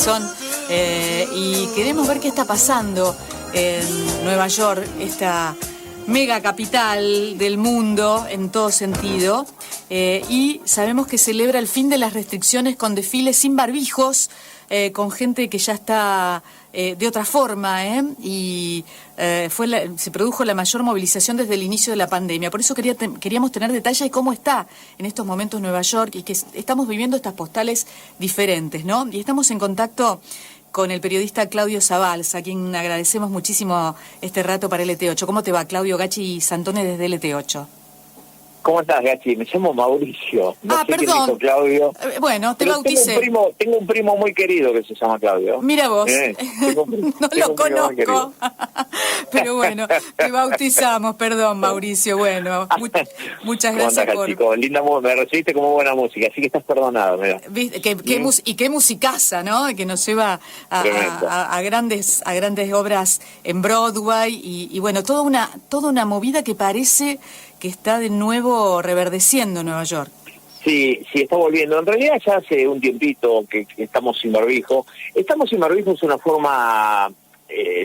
Edison, y queremos ver qué está pasando en Nueva York, esta mega capital del mundo en todo sentido, y sabemos que celebra el fin de las restricciones con desfiles sin barbijos, con gente que ya está de otra forma, y se produjo la mayor movilización desde el inicio de la pandemia. Por eso queríamos tener detalles de cómo está en estos momentos Nueva York y que estamos viviendo estas postales diferentes, ¿no? Y estamos en contacto con el periodista Claudio Zabals, a quien agradecemos muchísimo este rato para LT8. ¿Cómo te va, Claudio? Gachi Santone desde LT8. ¿Cómo estás, Gachi? Me llamo Mauricio. No sé perdón. Quién dijo Claudio. Bueno, te bauticé. Tengo un primo muy querido que se llama Claudio. Mira vos. No lo conozco. Pero bueno, te bautizamos. Perdón, Mauricio. Bueno, muchas gracias por... chico? Linda, me recibiste como buena música, así que estás perdonado. Qué musicaza, ¿no? Que nos lleva a grandes obras en Broadway y bueno, toda una movida que parece que está de nuevo reverdeciendo Nueva York. Sí, está volviendo. En realidad ya hace un tiempito que estamos sin barbijo. Estamos sin barbijo es una forma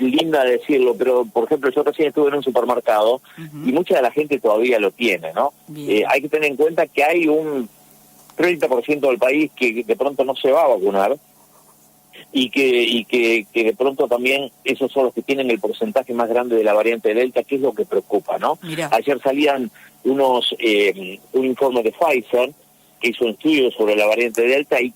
linda de decirlo, pero por ejemplo yo recién estuve en un supermercado y mucha de la gente todavía lo tiene, ¿no? Hay que tener en cuenta que hay un 30% del país que de pronto no se va a vacunar y que de pronto también esos son los que tienen el porcentaje más grande de la variante Delta, que es lo que preocupa, ¿no? Mirá. Ayer salían un informe de Pfizer que hizo un estudio sobre la variante Delta y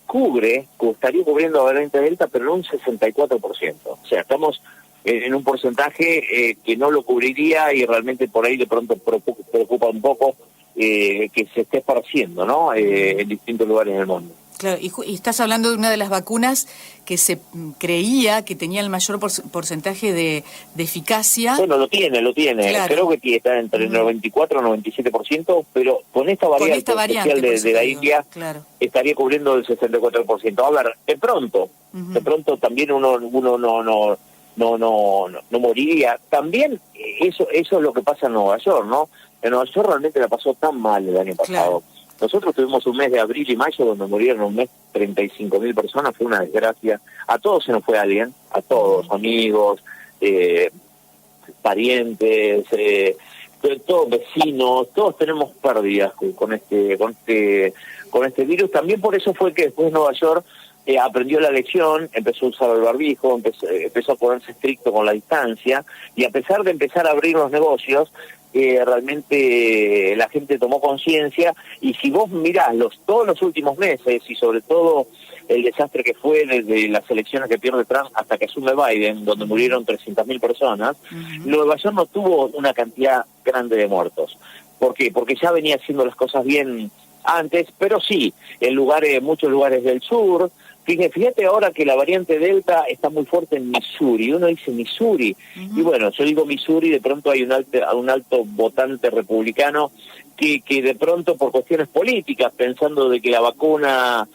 estaría cubriendo la variante Delta, pero en un 64%. O sea, estamos en un porcentaje que no lo cubriría y realmente por ahí de pronto preocupa un poco que se esté esparciendo, ¿no? En distintos lugares del mundo. Claro, y estás hablando de una de las vacunas que se creía que tenía el mayor porcentaje de eficacia. Bueno, lo tiene. Claro. Creo que está entre el 94 y 97%, pero con esta variante especial de la India, claro, estaría cubriendo el 64%. A ver, de pronto también uno no moriría. También eso es lo que pasa en Nueva York, ¿no? En Nueva York realmente la pasó tan mal el año pasado. Claro. Nosotros tuvimos un mes de abril y mayo donde murieron un mes 35.000 personas, fue una desgracia. A todos se nos fue alguien, a todos, amigos, parientes, todos vecinos, todos tenemos pérdidas con este virus. También por eso fue que después Nueva York aprendió la lección, empezó a usar el barbijo, empezó a ponerse estricto con la distancia, y a pesar de empezar a abrir los negocios, realmente la gente tomó conciencia, y si vos mirás todos los últimos meses, y sobre todo el desastre que fue desde las elecciones que pierde Trump hasta que asume Biden, donde murieron 300.000 personas, Nueva York no tuvo una cantidad grande de muertos. ¿Por qué? Porque ya venía haciendo las cosas bien antes, pero sí, en muchos lugares del sur. Fíjate ahora que la variante Delta está muy fuerte en Missouri. Uno dice Missouri, y bueno, yo digo Missouri, de pronto hay un alto votante republicano que de pronto por cuestiones políticas, pensando de que la vacuna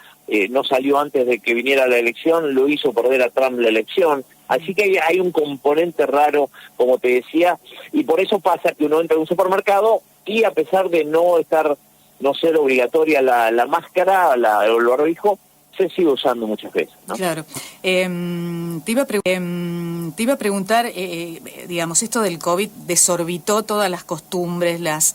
no salió antes de que viniera la elección, lo hizo perder a Trump la elección. Así que hay un componente raro, como te decía, y por eso pasa que uno entra a un supermercado y a pesar de no ser obligatoria la máscara o el barbijo, se sigue usando muchas veces, ¿no? Claro. Te iba a preguntar, digamos, esto del COVID desorbitó todas las costumbres, los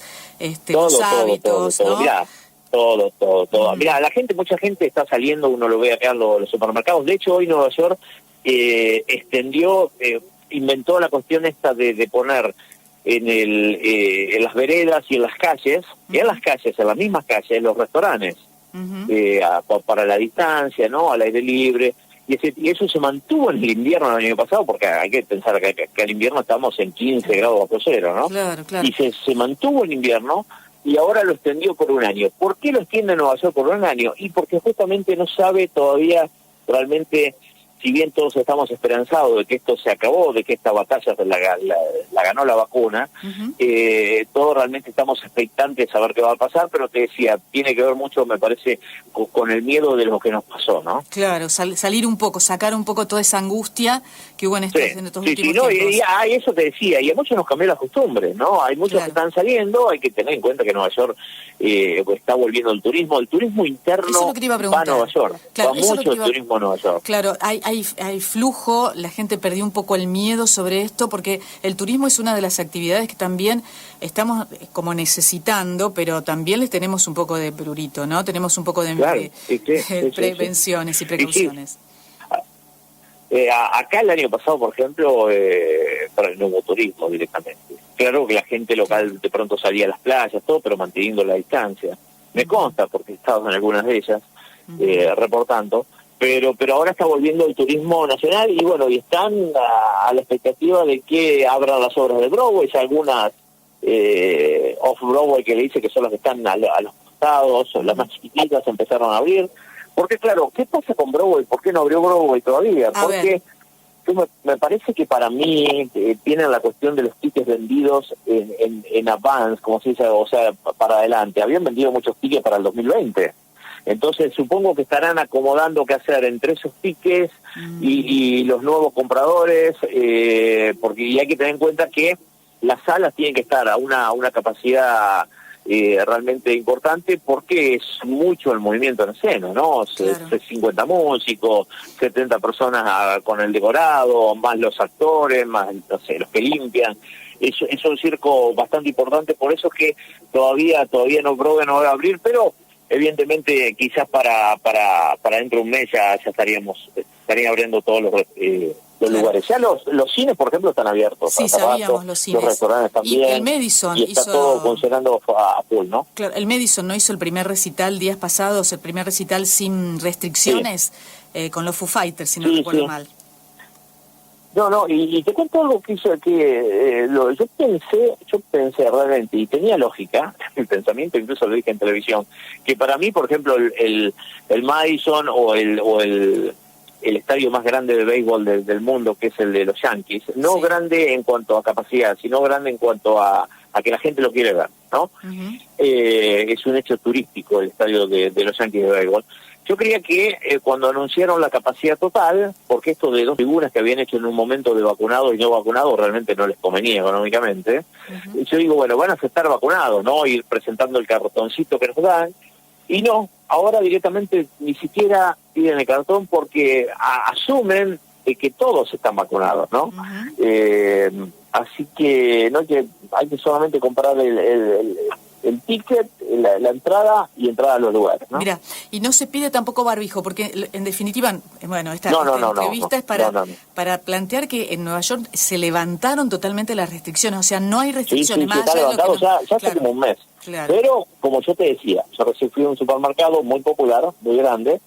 hábitos, todo, ¿no? Mirá, todo. Mirá, mucha gente está saliendo, uno lo ve acá en los supermercados. De hecho, hoy Nueva York inventó la cuestión esta de poner en las veredas y en las calles, en las mismas calles, los restaurantes, para la distancia, ¿no? Al aire libre, y eso se mantuvo en el invierno del año pasado, porque hay que pensar que al invierno estamos en 15 grados bajo cero, ¿no? Claro. Y se mantuvo en invierno, y ahora lo extendió por un año. ¿Por qué lo extiende Nueva York por un año? Y porque justamente no sabe todavía realmente si bien todos estamos esperanzados de que esto se acabó, de que esta batalla la ganó la vacuna, todos realmente estamos expectantes de saber qué va a pasar, pero te decía, tiene que ver mucho, me parece, con el miedo de lo que nos pasó, ¿no? Claro, salir un poco, sacar un poco toda esa angustia que hubo en estos últimos tiempos. No, y eso te decía, y a muchos nos cambió la costumbre, ¿no? Hay muchos que están saliendo, hay que tener en cuenta que Nueva York está volviendo el turismo interno va a Nueva York, va mucho el turismo a Nueva York. Claro, hay flujo, la gente perdió un poco el miedo sobre esto, porque el turismo es una de las actividades que también estamos como necesitando, pero también les tenemos un poco de prurito, ¿no? Tenemos un poco de prevenciones y precauciones. Acá el año pasado, por ejemplo, no hubo turismo directamente. Claro que la gente local de pronto salía a las playas, todo, pero manteniendo la distancia. Me consta, porque he estado en algunas de ellas, reportando, pero ahora está volviendo el turismo nacional y bueno, y están a la expectativa de que abran las obras de Broadway, algunas off-Broadway que le dice que son las que están a los costados, las más chiquititas empezaron a abrir. Porque claro, ¿qué pasa con Broadway? ¿Por qué no abrió Broadway todavía? Porque me parece que para mí tienen la cuestión de los tickets vendidos en advance, como se dice, o sea, para adelante. Habían vendido muchos tickets para el 2020. Entonces supongo que estarán acomodando qué hacer entre esos tickets y los nuevos compradores, porque hay que tener en cuenta que las salas tienen que estar a una capacidad realmente importante, porque es mucho el movimiento en escena, ¿no? Claro. 50 músicos, 70 personas con el decorado, más los actores, más, no sé, los que limpian. Es un circo bastante importante, por eso es que todavía no Broadway no va a abrir, pero evidentemente quizás para dentro de un mes ya estarían abriendo todos los lugares. Ya los cines, por ejemplo, están abiertos. Sí, sabíamos, los cines. Los restaurantes también. Y el Madison y está todo funcionando a full, ¿no? Claro, el Madison no hizo el primer recital días pasados, el primer recital sin restricciones, con los Foo Fighters, si no recuerdo mal. No, y te cuento algo que hizo yo pensé realmente, y tenía lógica, el pensamiento, incluso lo dije en televisión, que para mí, por ejemplo, el Madison o el estadio más grande de béisbol del mundo, que es el de los Yankees, no grande en cuanto a capacidad, sino grande en cuanto a que la gente lo quiere ver, ¿no? Es un hecho turístico el estadio de los Yankees de béisbol. Yo creía que cuando anunciaron la capacidad total, porque esto de 2 figuras que habían hecho en un momento de vacunados y no vacunados realmente no les convenía económicamente, yo digo, bueno, van a estar vacunados, ¿no? Ir presentando el cartoncito que nos dan, y no, ahora directamente ni siquiera piden el cartón porque asumen que todos están vacunados, ¿no? Así que no hay que solamente comprar el ticket, la entrada y entrada a los lugares, ¿no? Mira, y no se pide tampoco barbijo, porque en definitiva, bueno, esta entrevista es para plantear que en Nueva York se levantaron totalmente las restricciones, o sea, no hay restricciones. Sí, está levantado ya hace como un mes. Claro. Pero, como yo te decía, yo recién fui a un supermercado muy popular, muy grande,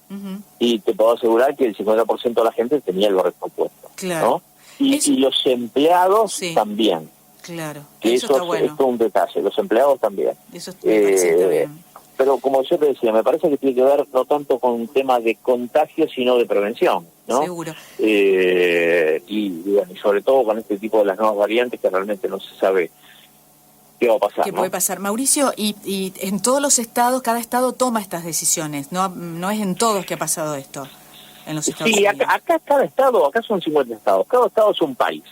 y te puedo asegurar que el 50% de la gente tenía el barbijo puesto, claro, ¿no? Y los empleados también. Claro, eso está bueno. Esto es un detalle, los empleados también. Eso está bien. Pero como yo te decía, me parece que tiene que ver no tanto con un tema de contagio, sino de prevención, ¿no? Seguro. Y bueno, y sobre todo con este tipo de las nuevas variantes que realmente no se sabe qué va a pasar. ¿Qué puede pasar? Mauricio, y en todos los estados, cada estado toma estas decisiones, no es en todos que ha pasado esto, en los Estados Unidos. Acá cada estado, acá son 50 estados, cada estado es un país.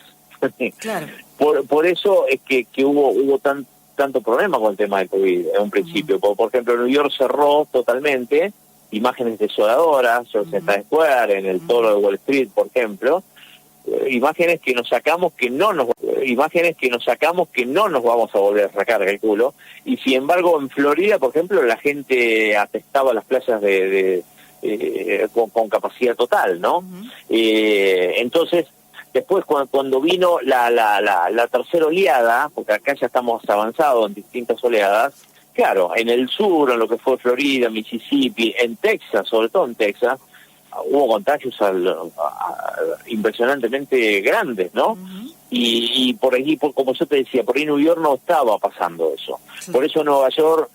Claro. Por eso es que hubo tanto problema con el tema del COVID en un principio. Por ejemplo, New York cerró totalmente, imágenes desoladoras, en Times Square, en el Toro de Wall Street, por ejemplo, imágenes que nos sacamos que no nos vamos a volver a sacar del culo. Y sin embargo, en Florida, por ejemplo, la gente atestaba las playas con capacidad total, ¿no? Entonces, después, cuando vino la tercera oleada, porque acá ya estamos avanzados en distintas oleadas, claro, en el sur, en lo que fue Florida, Mississippi, en Texas, sobre todo en Texas, hubo contagios impresionantemente grandes, ¿no? Y por allí, como yo te decía, por ahí New York no estaba pasando eso. Sí. Por eso Nueva York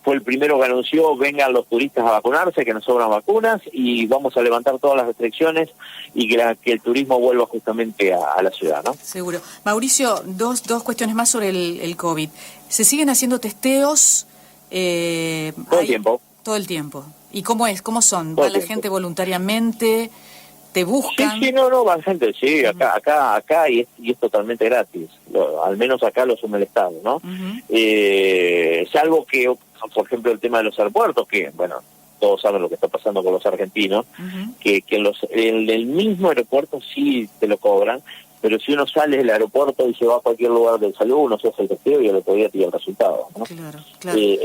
fue el primero que anunció: vengan los turistas a vacunarse, que nos sobran vacunas, y vamos a levantar todas las restricciones y que el turismo vuelva justamente a la ciudad, ¿no? Seguro. Mauricio, dos cuestiones más sobre el COVID. ¿Se siguen haciendo testeos? Todo el tiempo. Todo el tiempo. ¿Y cómo es? ¿Cómo son? Todo ¿Va el la tiempo. gente voluntariamente? ¿Te buscan? Sí, no, va gente, sí, acá, y es totalmente gratis. Al menos acá lo asume el Estado, ¿no? Salvo que, por ejemplo, el tema de los aeropuertos, que, bueno, todos saben lo que está pasando con los argentinos, que en el mismo aeropuerto sí te lo cobran, pero si uno sale del aeropuerto y se va a cualquier lugar de salud, uno se hace el testeo y el otro día tiene el resultado, ¿no? Claro.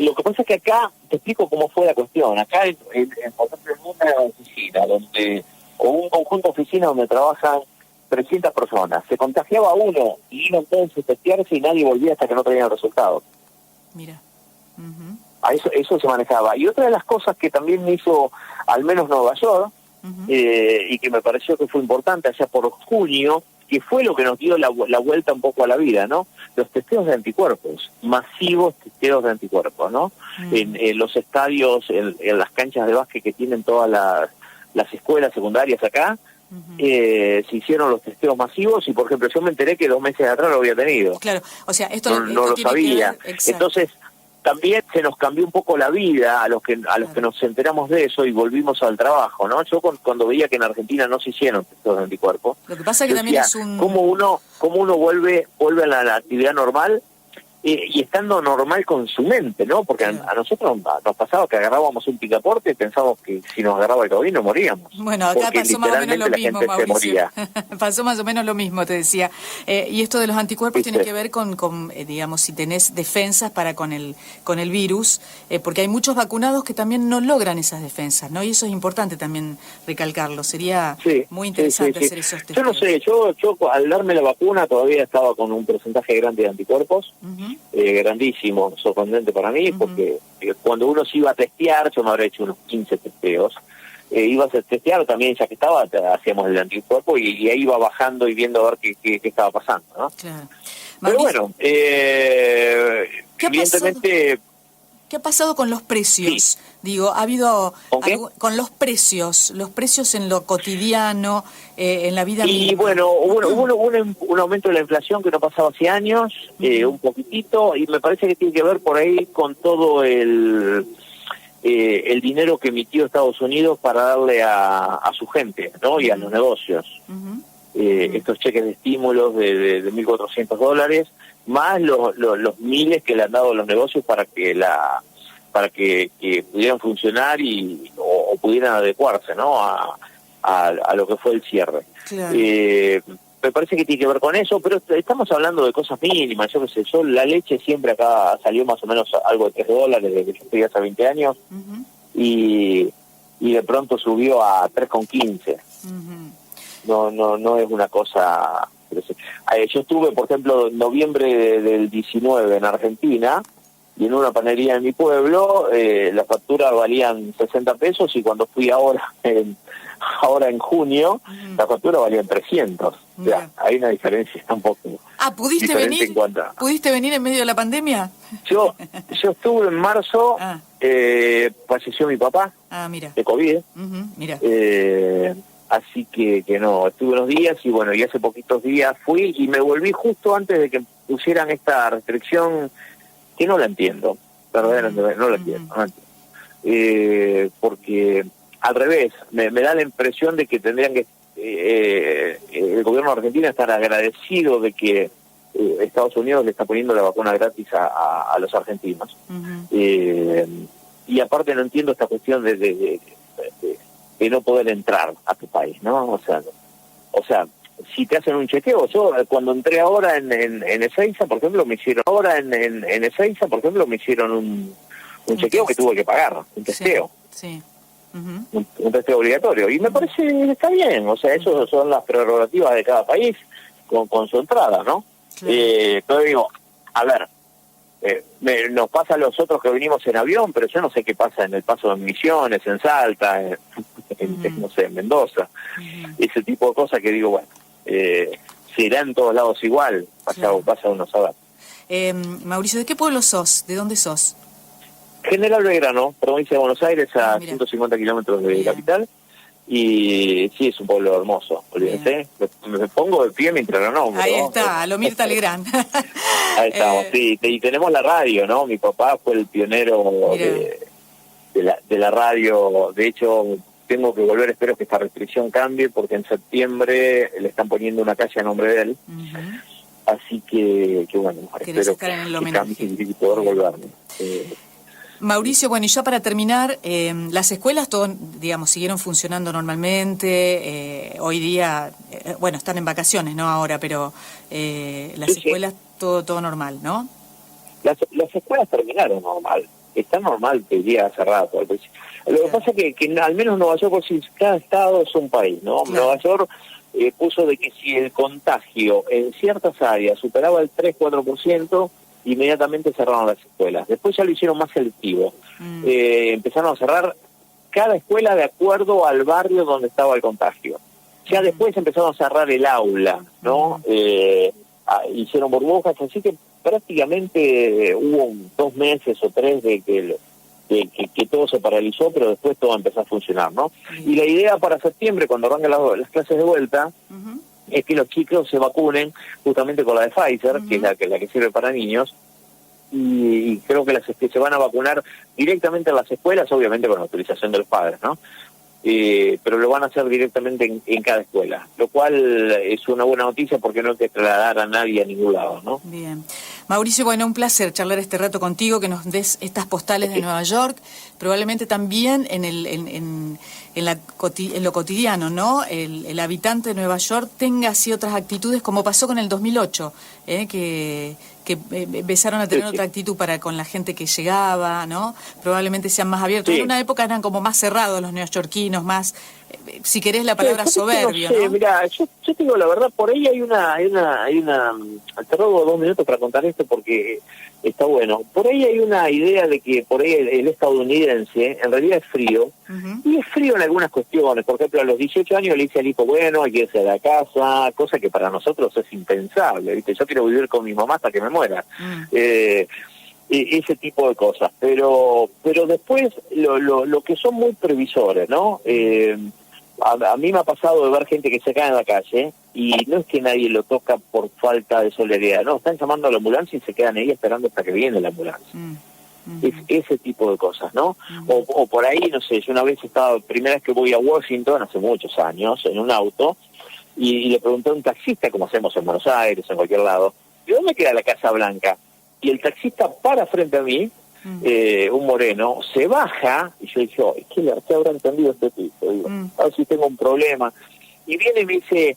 Lo que pasa es que acá, te explico cómo fue la cuestión. Acá, por ejemplo, en una oficina, o un conjunto de oficinas donde trabajan 300 personas, se contagiaba uno y iban todos a testearse y nadie volvía hasta que no traían el resultado. Mira. A eso se manejaba. Y otra de las cosas que también hizo al menos Nueva York, y que me pareció que fue importante allá por junio, que fue lo que nos dio la vuelta un poco a la vida, ¿no? Los testeos de anticuerpos, masivos testeos de anticuerpos, ¿no? En los estadios, en las canchas de básquet que tienen todas las escuelas secundarias acá, se hicieron los testeos masivos y, por ejemplo, yo me enteré que 2 meses atrás lo había tenido. Claro, o sea, esto no lo sabía. Entonces, también se nos cambió un poco la vida a los que nos enteramos de eso y volvimos al trabajo, ¿no? Yo cuando veía que en Argentina no se hicieron testeos de anticuerpos, lo que pasa es que también decía, ¿cómo uno vuelve a la actividad normal? Y estando normal con su mente, ¿no? Porque a nosotros nos pasaba que agarrábamos un picaporte y pensábamos que si nos agarraba el COVID no moríamos. Bueno, acá pasó más o menos lo mismo, Mauricio. Pasó más o menos lo mismo, te decía. Y esto de los anticuerpos tiene que ver con digamos, si tenés defensas para con el virus, porque hay muchos vacunados que también no logran esas defensas, ¿no? Y eso es importante también recalcarlo. Sería muy interesante hacer esos testeos. Yo no sé, yo al darme la vacuna todavía estaba con un porcentaje grande de anticuerpos. Grandísimo, sorprendente para mí, porque cuando uno se iba a testear, yo me habré hecho unos 15 testeos, ibas a testear también, ya que estaba, hacíamos el anticuerpo y ahí iba bajando y viendo a ver qué estaba pasando, ¿no? Claro. Pero bueno, evidentemente... ¿Qué ha pasado con los precios? Sí. Digo, ha habido con los precios en lo cotidiano, en la vida misma. Y bueno, hubo un aumento de la inflación que no pasaba hace años, un poquitito, y me parece que tiene que ver por ahí con todo el dinero que emitió Estados Unidos para darle a su gente, ¿no? Y a los negocios. Estos cheques de estímulos de $1.400, más los miles que le han dado los negocios para que pudieran funcionar o pudieran adecuarse, ¿no? A lo que fue el cierre. Claro. Me parece que tiene que ver con eso, pero estamos hablando de cosas mínimas. Yo qué sé, la leche siempre acá salió más o menos algo de $3 desde que yo estoy hace 20 años, y de pronto subió a 3,15. No es una cosa... Yo estuve, por ejemplo, en noviembre del 19 en Argentina, y en una panadería de mi pueblo las facturas valían 60 pesos, y cuando fui ahora en junio, la factura valía 300. O sea, hay una diferencia un poco. ¿Pudiste venir? ¿Pudiste venir en medio de la pandemia? Yo estuve en marzo, falleció mi papá, mira. de COVID. Mira. Así que no, estuve unos días y bueno, y hace poquitos días fui y me volví justo antes de que pusieran esta restricción, que no la entiendo, verdaderamente no la entiendo. Porque al revés, me da la impresión de que tendrían que el gobierno de Argentina estar agradecido de que Estados Unidos le está poniendo la vacuna gratis a los argentinos. Y aparte no entiendo esta cuestión de no poder entrar a tu país, ¿no? O sea, si te hacen un chequeo, yo cuando entré ahora en Ezeiza, por ejemplo, me hicieron un chequeo que tuve que pagar, un testeo. Sí. Un testeo obligatorio. Y me parece que está bien, o sea, eso son las prerrogativas de cada país con su entrada, ¿no? Pero digo, a ver, nos pasa a los otros que venimos en avión, pero yo no sé qué pasa en el paso de Misiones, en Salta, no sé, en Mendoza, ese tipo de cosas que digo, bueno, será en todos lados igual, pasa uno a saber. Mauricio, ¿de qué pueblo sos? ¿De dónde sos? General Belgrano, provincia de Buenos Aires, a Mira. 150 kilómetros de Bien. capital. Y sí, es un pueblo hermoso, olvídense. Me pongo de pie mientras lo nombro. Ahí ¿no? está, a lo Mirta Legrand. Ahí estamos, sí. Y tenemos la radio, ¿no? Mi papá fue el pionero de la radio. De hecho, tengo que volver, espero que esta restricción cambie, porque en septiembre le están poniendo una calle a nombre de él. Así que bueno, Querés espero estar en el que homenaje. cambie y poder volverme. Mauricio, bueno, y ya para terminar, las escuelas, digamos, siguieron funcionando normalmente. Hoy día, bueno, están en vacaciones, ¿no? Ahora, pero las escuelas, todo normal, ¿no? Las escuelas terminaron normal. Está normal, te diría hace rato. Lo que pasa es que al menos Nueva York, si cada estado es un país, ¿no? Claro. Nueva York puso de que si el contagio en ciertas áreas superaba el 3-4%, inmediatamente cerraron las escuelas. Después ya lo hicieron más selectivo. Empezaron a cerrar cada escuela de acuerdo al barrio donde estaba el contagio. Ya después empezaron a cerrar el aula, ¿no? Hicieron burbujas, así que prácticamente hubo 2 meses o 3 de que todo se paralizó, pero después todo empezó a funcionar, ¿no? Y la idea para septiembre, cuando arranquen las clases de vuelta, es que los chicos se vacunen justamente con la de Pfizer, que es la que sirve para niños, y creo que se van a vacunar directamente en las escuelas, obviamente con la autorización de los padres, ¿no? Pero lo van a hacer directamente en cada escuela, lo cual es una buena noticia porque no hay que trasladar a nadie a ningún lado, ¿no? Bien. Mauricio, bueno, un placer charlar este rato contigo, que nos des estas postales de Nueva York, probablemente también en lo cotidiano, ¿no? El habitante de Nueva York tenga así otras actitudes, como pasó con el 2008, que empezaron a tener otra actitud con la gente que llegaba, ¿no? Probablemente sean más abiertos. En una época eran como más cerrados los neoyorquinos, más, si querés la palabra soberbio, ¿no? Mira, yo te digo la verdad, por ahí hay una, te robo 2 minutos para contar esto porque está bueno. Por ahí hay una idea de que por ahí el estadounidense en realidad es frío, y es frío en algunas cuestiones. Por ejemplo, a los 18 años le dice al hijo, bueno, hay que irse a la casa, cosa que para nosotros es impensable, ¿viste? Yo quiero vivir con mi mamá hasta que me muera. Ese tipo de cosas. Pero después, lo que son muy previsores, ¿no? A mí me ha pasado de ver gente que se cae en la calle y no es que nadie lo toca por falta de solidaridad, no, están llamando a la ambulancia y se quedan ahí esperando hasta que viene la ambulancia. Es ese tipo de cosas, ¿no? O por ahí, no sé, yo una vez primera vez que voy a Washington, hace muchos años, en un auto, y le pregunté a un taxista, como hacemos en Buenos Aires, en cualquier lado, ¿de dónde queda la Casa Blanca? Y el taxista para frente a mí, un moreno, se baja, y yo dije, ¿qué habrá entendido este tipo? Digo, a ver si tengo un problema. Y viene y me dice,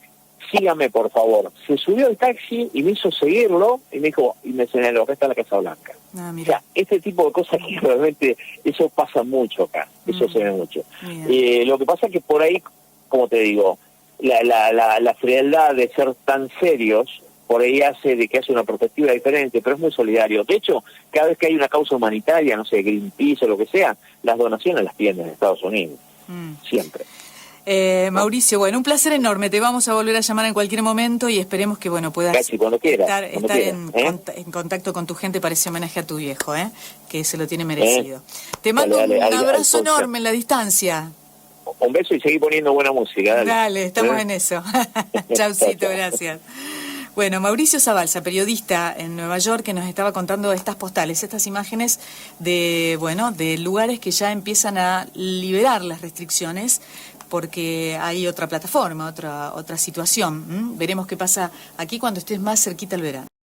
sígame por favor. Se subió al taxi y me hizo seguirlo, y me dijo, y me señaló, acá está la Casa Blanca. O sea, este tipo de cosas que realmente, eso pasa mucho acá, eso se ve mucho. Lo que pasa es que por ahí, como te digo, la frialdad de ser tan serios, por ahí hace de que hace una perspectiva diferente, pero es muy solidario. De hecho, cada vez que hay una causa humanitaria, no sé, Greenpeace o lo que sea, las donaciones las piden en Estados Unidos, siempre. Mauricio, bueno, un placer enorme. Te vamos a volver a llamar en cualquier momento y esperemos que puedas estar en contacto con tu gente para ese homenaje a tu viejo, que se lo tiene merecido. Te mando un abrazo enorme en la distancia. Un beso y seguí poniendo buena música. Dale, estamos en eso. Chaucito, gracias. Bueno, Mauricio Zabalza, periodista en Nueva York, que nos estaba contando estas postales, estas imágenes de lugares que ya empiezan a liberar las restricciones porque hay otra plataforma, otra situación. Veremos qué pasa aquí cuando estés más cerquita al verano.